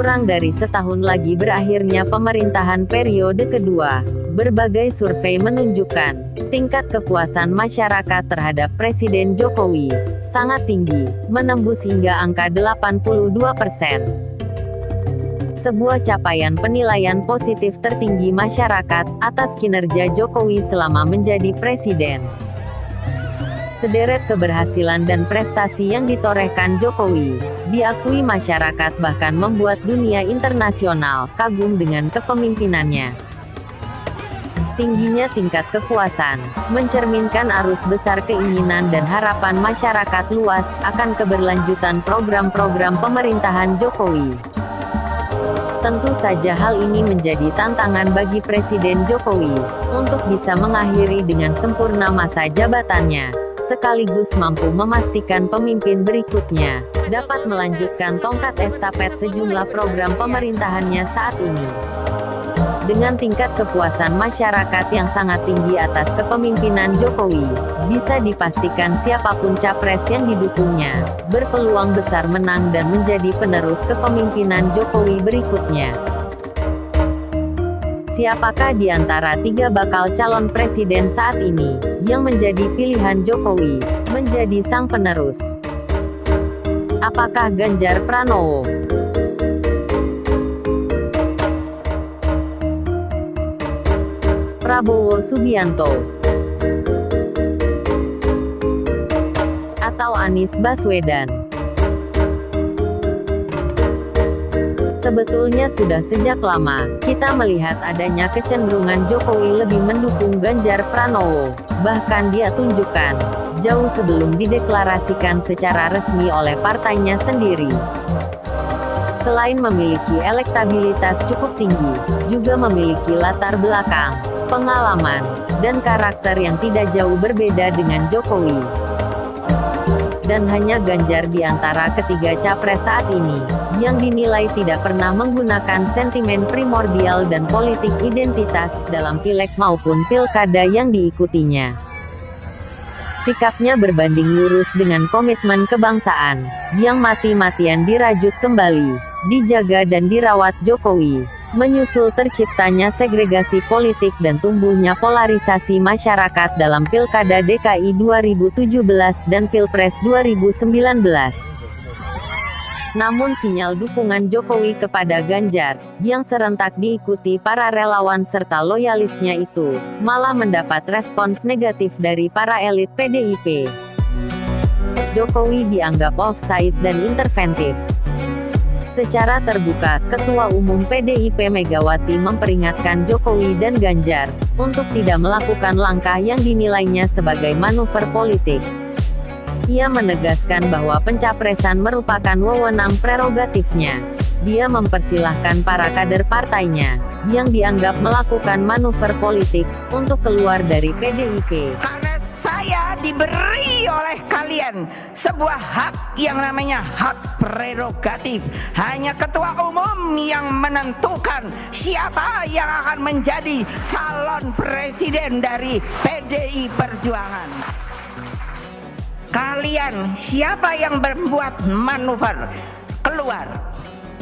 Kurang dari setahun lagi berakhirnya pemerintahan periode kedua, berbagai survei menunjukkan tingkat kepuasan masyarakat terhadap Presiden Jokowi sangat tinggi, menembus hingga angka 82%. Sebuah capaian penilaian positif tertinggi masyarakat atas kinerja Jokowi selama menjadi presiden. Sederet keberhasilan dan prestasi yang ditorehkan Jokowi diakui masyarakat, bahkan membuat dunia internasional kagum dengan kepemimpinannya. Tingginya tingkat kepuasan mencerminkan arus besar keinginan dan harapan masyarakat luas akan keberlanjutan program-program pemerintahan Jokowi. Tentu saja hal ini menjadi tantangan bagi Presiden Jokowi untuk bisa mengakhiri dengan sempurna masa jabatannya, sekaligus mampu memastikan pemimpin berikutnya dapat melanjutkan tongkat estafet sejumlah program pemerintahannya saat ini. Dengan tingkat kepuasan masyarakat yang sangat tinggi atas kepemimpinan Jokowi, bisa dipastikan siapapun capres yang didukungnya berpeluang besar menang dan menjadi penerus kepemimpinan Jokowi berikutnya. Siapakah di antara tiga bakal calon presiden saat ini yang menjadi pilihan Jokowi menjadi sang penerus? Apakah Ganjar Pranowo, Prabowo Subianto, atau Anies Baswedan? Sebetulnya sudah sejak lama, kita melihat adanya kecenderungan Jokowi lebih mendukung Ganjar Pranowo. Bahkan dia tunjukkan, jauh sebelum dideklarasikan secara resmi oleh partainya sendiri. Selain memiliki elektabilitas cukup tinggi, juga memiliki latar belakang, pengalaman, dan karakter yang tidak jauh berbeda dengan Jokowi. Dan hanya Ganjar di antara ketiga capres saat ini yang dinilai tidak pernah menggunakan sentimen primordial dan politik identitas dalam pileg maupun pilkada yang diikutinya. Sikapnya berbanding lurus dengan komitmen kebangsaan yang mati-matian dirajut kembali, dijaga dan dirawat Jokowi, menyusul terciptanya segregasi politik dan tumbuhnya polarisasi masyarakat dalam Pilkada DKI 2017 dan Pilpres 2019. Namun sinyal dukungan Jokowi kepada Ganjar, yang serentak diikuti para relawan serta loyalisnya itu, malah mendapat respons negatif dari para elit PDIP. Jokowi dianggap offside dan interventif. Secara terbuka, Ketua Umum PDIP Megawati memperingatkan Jokowi dan Ganjar untuk tidak melakukan langkah yang dinilainya sebagai manuver politik. Ia menegaskan bahwa pencapresan merupakan wewenang prerogatifnya. Dia mempersilahkan para kader partainya yang dianggap melakukan manuver politik untuk keluar dari PDIP. Karena saya diberi oleh kalian sebuah hak yang namanya hak prerogatif. Hanya ketua umum yang menentukan siapa yang akan menjadi calon presiden dari PDI Perjuangan. Kalian siapa yang membuat manuver keluar?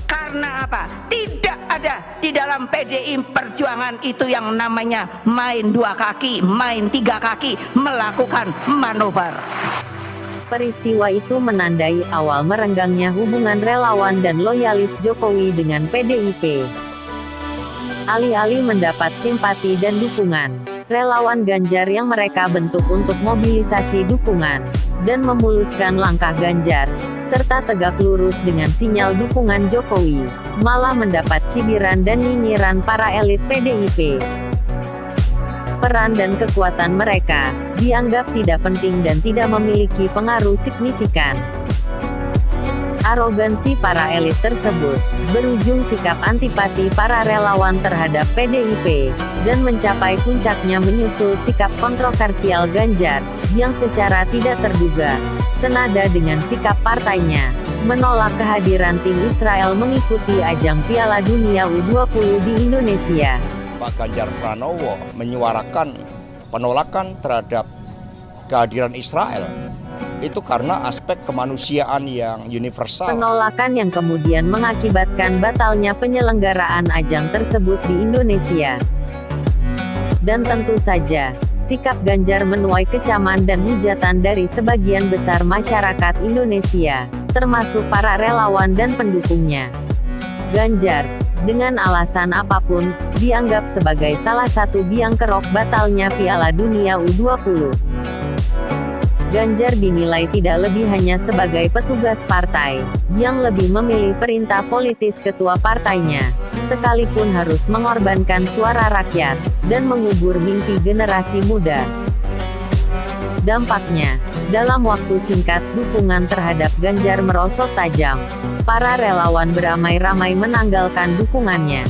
Karena apa? Tidak ada di dalam PDI Perjuangan itu yang namanya main dua kaki, main tiga kaki, melakukan manuver. Peristiwa itu menandai awal merenggangnya hubungan relawan dan loyalis Jokowi dengan PDIP. Alih-alih mendapat simpati dan dukungan, relawan Ganjar yang mereka bentuk untuk mobilisasi dukungan dan memuluskan langkah Ganjar, serta tegak lurus dengan sinyal dukungan Jokowi, malah mendapat cibiran dan nyinyiran para elit PDIP. Peran dan kekuatan mereka dianggap tidak penting dan tidak memiliki pengaruh signifikan. Arogansi para elit tersebut berujung sikap antipati para relawan terhadap PDIP, dan mencapai puncaknya menyusul sikap kontroversial Ganjar, yang secara tidak terduga, senada dengan sikap partainya, menolak kehadiran tim Israel mengikuti ajang Piala Dunia U20 di Indonesia. Pak Ganjar Pranowo menyuarakan penolakan terhadap kehadiran Israel itu karena aspek kemanusiaan yang universal. Penolakan yang kemudian mengakibatkan batalnya penyelenggaraan ajang tersebut di Indonesia. Dan tentu saja, sikap Ganjar menuai kecaman dan hujatan dari sebagian besar masyarakat Indonesia, termasuk para relawan dan pendukungnya. Ganjar, dengan alasan apapun, dianggap sebagai salah satu biang kerok batalnya Piala Dunia U20. Ganjar dinilai tidak lebih hanya sebagai petugas partai, yang lebih memilih perintah politis ketua partainya, sekalipun harus mengorbankan suara rakyat, dan mengubur mimpi generasi muda. Dampaknya, dalam waktu singkat dukungan terhadap Ganjar merosot tajam. Para relawan beramai-ramai menanggalkan dukungannya.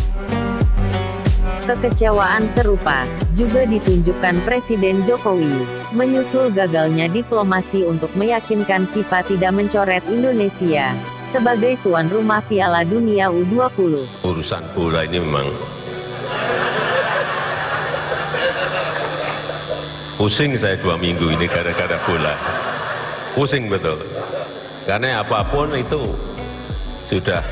Kekecewaan serupa juga ditunjukkan Presiden Jokowi, menyusul gagalnya diplomasi untuk meyakinkan FIFA tidak mencoret Indonesia sebagai tuan rumah Piala Dunia U20. Urusan bola ini memang pusing saya 2 minggu ini gara-gara bola. Pusing betul. Karena apapun itu sudah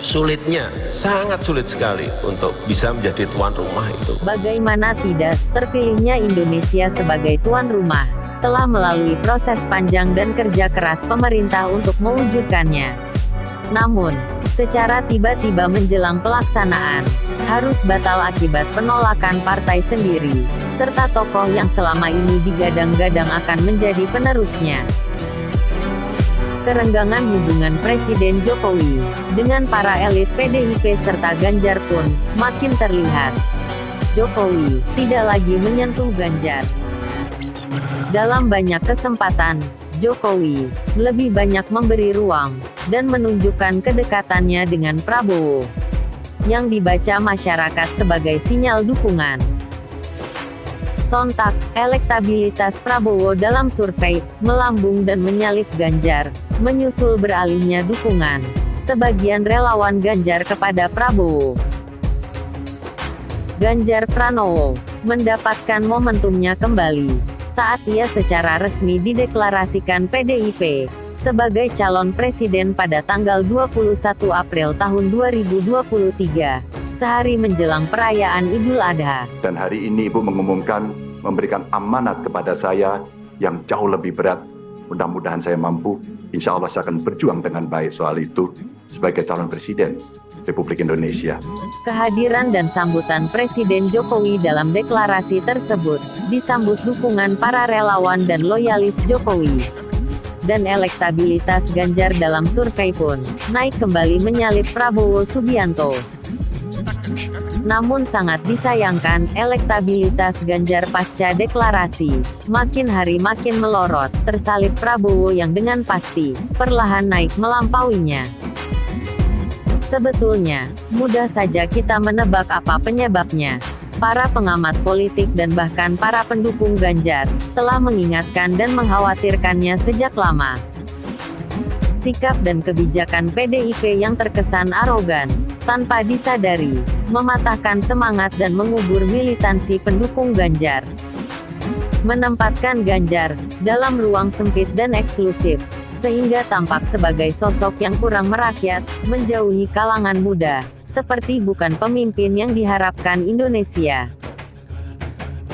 sulitnya, sangat sulit sekali untuk bisa menjadi tuan rumah itu. Bagaimana tidak, terpilihnya Indonesia sebagai tuan rumah, telah melalui proses panjang dan kerja keras pemerintah untuk mewujudkannya. Namun, secara tiba-tiba menjelang pelaksanaan, harus batal akibat penolakan partai sendiri, serta tokoh yang selama ini digadang-gadang akan menjadi penerusnya. Kerenggangan hubungan Presiden Jokowi dengan para elit PDIP serta Ganjar pun makin terlihat. Jokowi tidak lagi menyentuh Ganjar. Dalam banyak kesempatan, Jokowi lebih banyak memberi ruang dan menunjukkan kedekatannya dengan Prabowo, yang dibaca masyarakat sebagai sinyal dukungan. Sontak, elektabilitas Prabowo dalam survei melambung dan menyalip Ganjar, menyusul beralihnya dukungan sebagian relawan Ganjar kepada Prabowo. Ganjar Pranowo mendapatkan momentumnya kembali saat ia secara resmi dideklarasikan PDIP sebagai calon presiden pada tanggal 21 April tahun 2023, sehari menjelang perayaan Idul Adha. Dan hari ini Ibu mengumumkan, memberikan amanat kepada saya yang jauh lebih berat. Mudah-mudahan saya mampu, insya Allah saya akan berjuang dengan baik soal itu sebagai calon presiden Republik Indonesia. Kehadiran dan sambutan Presiden Jokowi dalam deklarasi tersebut disambut dukungan para relawan dan loyalis Jokowi. Dan elektabilitas Ganjar dalam survei pun naik kembali menyalip Prabowo Subianto. Namun sangat disayangkan, elektabilitas Ganjar pasca deklarasi makin hari makin melorot, tersalip Prabowo yang dengan pasti perlahan naik melampauinya. Sebetulnya, mudah saja kita menebak apa penyebabnya. Para pengamat politik dan bahkan para pendukung Ganjar telah mengingatkan dan mengkhawatirkannya sejak lama. Sikap dan kebijakan PDIP yang terkesan arogan, tanpa disadari, mematahkan semangat dan mengubur militansi pendukung Ganjar. Menempatkan Ganjar dalam ruang sempit dan eksklusif, sehingga tampak sebagai sosok yang kurang merakyat, menjauhi kalangan muda, seperti bukan pemimpin yang diharapkan Indonesia.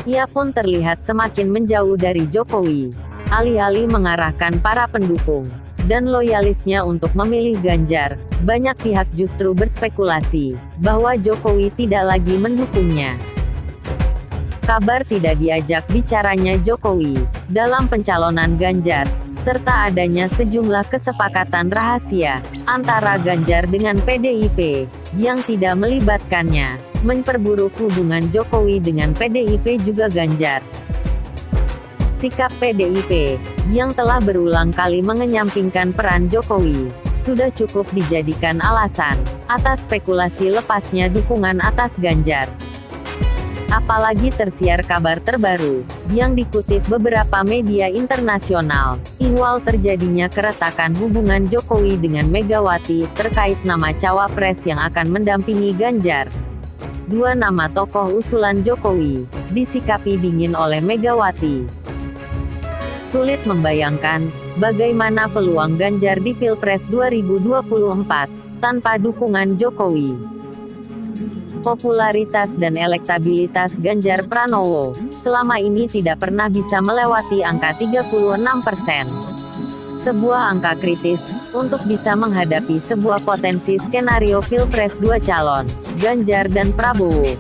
Ia pun terlihat semakin menjauh dari Jokowi, alih-alih mengarahkan para pendukung dan loyalisnya untuk memilih Ganjar. Banyak pihak justru berspekulasi bahwa Jokowi tidak lagi mendukungnya. Kabar tidak diajak bicaranya Jokowi dalam pencalonan Ganjar, serta adanya sejumlah kesepakatan rahasia antara Ganjar dengan PDIP yang tidak melibatkannya, memperburuk hubungan Jokowi dengan PDIP juga Ganjar. Sikap PDIP yang telah berulang kali mengenyampingkan peran Jokowi sudah cukup dijadikan alasan atas spekulasi lepasnya dukungan atas Ganjar. Apalagi tersiar kabar terbaru yang dikutip beberapa media internasional, ihwal terjadinya keretakan hubungan Jokowi dengan Megawati terkait nama cawapres yang akan mendampingi Ganjar. Dua nama tokoh usulan Jokowi disikapi dingin oleh Megawati. Sulit membayangkan bagaimana peluang Ganjar di Pilpres 2024 tanpa dukungan Jokowi. Popularitas dan elektabilitas Ganjar Pranowo selama ini tidak pernah bisa melewati angka 36%. Sebuah angka kritis untuk bisa menghadapi sebuah potensi skenario Pilpres dua calon, Ganjar dan Prabowo.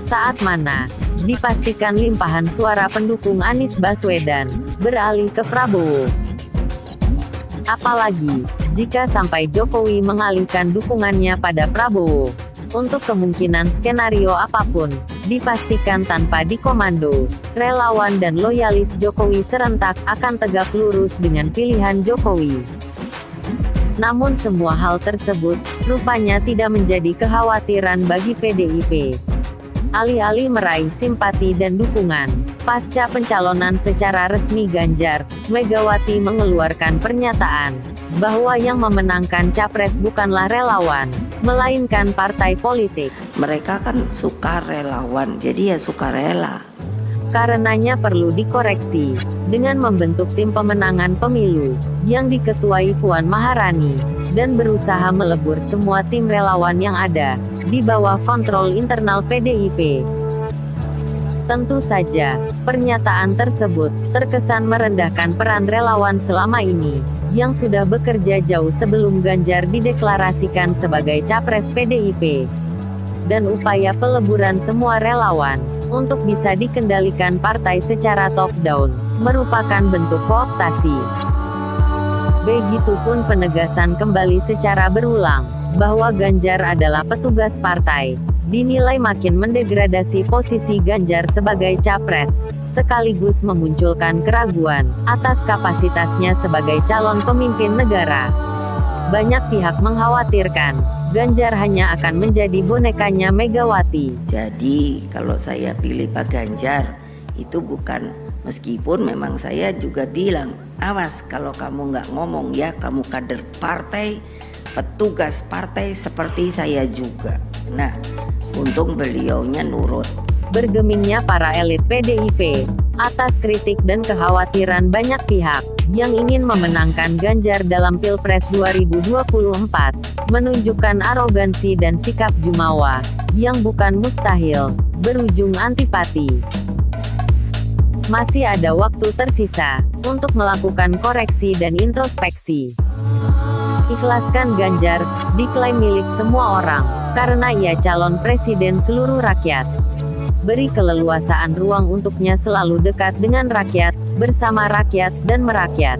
Saat mana dipastikan limpahan suara pendukung Anies Baswedan beralih ke Prabowo. Apalagi jika sampai Jokowi mengalihkan dukungannya pada Prabowo. Untuk kemungkinan skenario apapun, dipastikan tanpa dikomando, relawan dan loyalis Jokowi serentak akan tegak lurus dengan pilihan Jokowi. Namun semua hal tersebut, rupanya tidak menjadi kekhawatiran bagi PDIP. Alih-alih meraih simpati dan dukungan, pasca pencalonan secara resmi Ganjar, Megawati mengeluarkan pernyataan bahwa yang memenangkan capres bukanlah relawan, melainkan partai politik. Mereka kan suka relawan, jadi ya suka rela. Karenanya perlu dikoreksi dengan membentuk tim pemenangan pemilu yang diketuai Puan Maharani dan berusaha melebur semua tim relawan yang ada di bawah kontrol internal PDIP. Tentu saja, pernyataan tersebut terkesan merendahkan peran relawan selama ini yang sudah bekerja jauh sebelum Ganjar dideklarasikan sebagai capres PDIP. Dan upaya peleburan semua relawan untuk bisa dikendalikan partai secara top-down merupakan bentuk kooptasi. Begitupun penegasan kembali secara berulang bahwa Ganjar adalah petugas partai, dinilai makin mendegradasi posisi Ganjar sebagai capres, sekaligus memunculkan keraguan atas kapasitasnya sebagai calon pemimpin negara. Banyak pihak mengkhawatirkan Ganjar hanya akan menjadi bonekanya Megawati. Jadi kalau saya pilih Pak Ganjar, itu bukan, meskipun memang saya juga bilang, awas kalau kamu nggak ngomong ya, kamu kader partai, petugas partai seperti saya juga. Nah, untung beliaunya nurut. Bergemingnya para elit PDIP atas kritik dan kekhawatiran banyak pihak yang ingin memenangkan Ganjar dalam Pilpres 2024 menunjukkan arogansi dan sikap jumawa yang bukan mustahil berujung antipati. Masih ada waktu tersisa untuk melakukan koreksi dan introspeksi. Ikhlaskan Ganjar, diklaim milik semua orang, karena ia calon presiden seluruh rakyat. Beri keleluasaan ruang untuknya selalu dekat dengan rakyat, bersama rakyat, dan merakyat.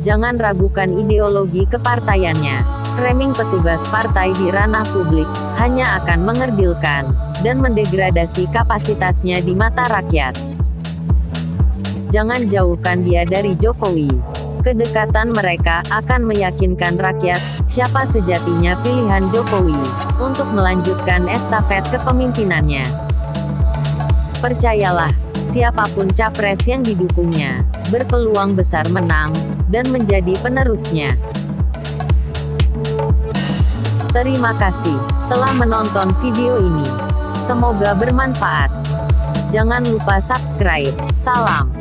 Jangan ragukan ideologi kepartaiannya. Framing petugas partai di ranah publik hanya akan mengerdilkan dan mendegradasi kapasitasnya di mata rakyat. Jangan jauhkan dia dari Jokowi. Kedekatan mereka akan meyakinkan rakyat siapa sejatinya pilihan Jokowi untuk melanjutkan estafet kepemimpinannya. Percayalah, siapapun capres yang didukungnya berpeluang besar menang dan menjadi penerusnya. Terima kasih telah menonton video ini. Semoga bermanfaat. Jangan lupa subscribe. Salam.